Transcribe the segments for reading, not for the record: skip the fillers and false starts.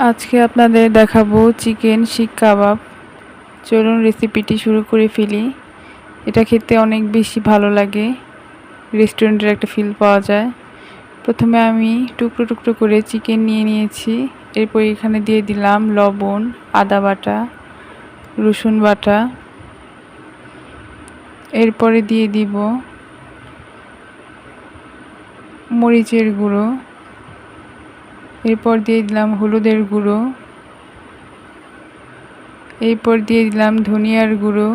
আজকে আপনাদের দেখাবো চিকেন শিক কাবাব। চলুন রেসিপিটি শুরু করে ফেলি। এটা খেতে অনেক বেশি ভালো লাগে, রেস্টুরেন্টের একটা ফিল পাওয়া যায়। প্রথমে আমি টুকরো টুকরো করে চিকেন নিয়ে নিয়েছি। এরপর এখানে দিয়ে দিলাম লবণ, আদা বাটা, রসুন বাটা। এরপরে দিয়ে দিব মরিচের গুঁড়ো। এরপর দিয়ে দিলাম হলুদের গুঁড়ো। এরপর দিয়ে দিলাম ধনিয়ার গুঁড়ো।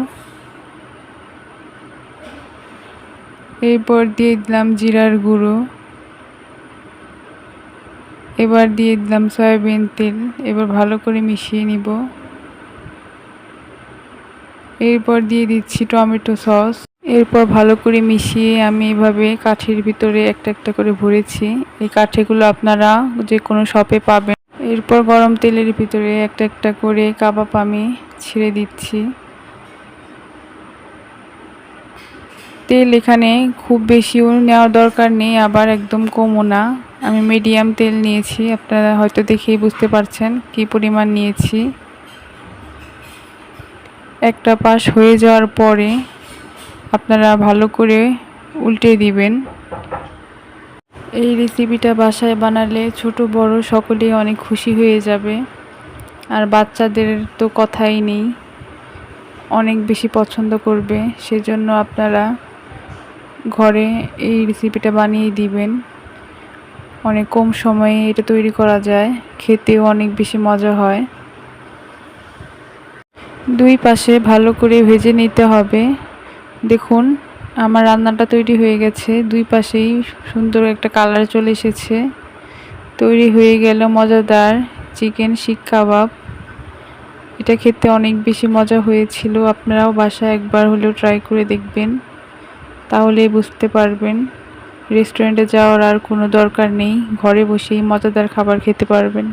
এরপর দিয়ে দিলাম জিরার গুঁড়ো। এবার দিয়ে দিলাম সয়াবিন তেল। এবার ভালো করে মিশিয়ে নিব। এরপর দিয়ে দিচ্ছি টমেটো সস। এরপর ভালো করে মিশিয়ে আমি এভাবে কাঠির ভিতরে একটা একটা করে ভরেছি। এই কাঠিগুলো আপনারা যে কোনো শপে পাবেন। এরপর গরম তেলের ভিতরে একটা একটা করে কাবাব আমি ছেড়ে দিচ্ছি। তেল এখানে খুব বেশিও নেওয়ার দরকার নেই, আবার একদম কমও না। আমি মিডিয়াম তেল নিয়েছি, আপনারা হয়তো দেখেই বুঝতে পারছেন কি পরিমাণ নিয়েছি। একটা পাশ হয়ে যাওয়ার পরে আপনারা ভালো করে উল্টে দিবেন। এই রেসিপিটা বাসায় বানালে ছোট বড় সকলেই অনেক খুশি হয়ে যাবে। আর বাচ্চাদের তো কথাই নেই, অনেক বেশি পছন্দ করবে। সেজন্য আপনারা ঘরে এই রেসিপিটা বানিয়ে দিবেন। অনেক কম সময়ে এটা তৈরি করা যায়, খেতেও অনেক বেশি মজা হয়। দুই পাশে ভালো করে ভেজে নিতে হবে। দেখুন আমার রান্নাটা তৈরি হয়ে গেছে, দুই পাশেই সুন্দর একটা কালার চলে এসেছে। তৈরি হয়ে গেল মজাদার চিকেন শিক কাবাব। এটা খেতে অনেক বেশি মজা হয়েছিল। আপনারাও বাসায় একবার হলেও ট্রাই করে দেখবেন, তাহলে বুঝতে পারবেন রেস্টুরেন্টে যাওয়ার আর কোনো দরকার নেই, ঘরে বসেই মজাদার খাবার খেতে পারবেন।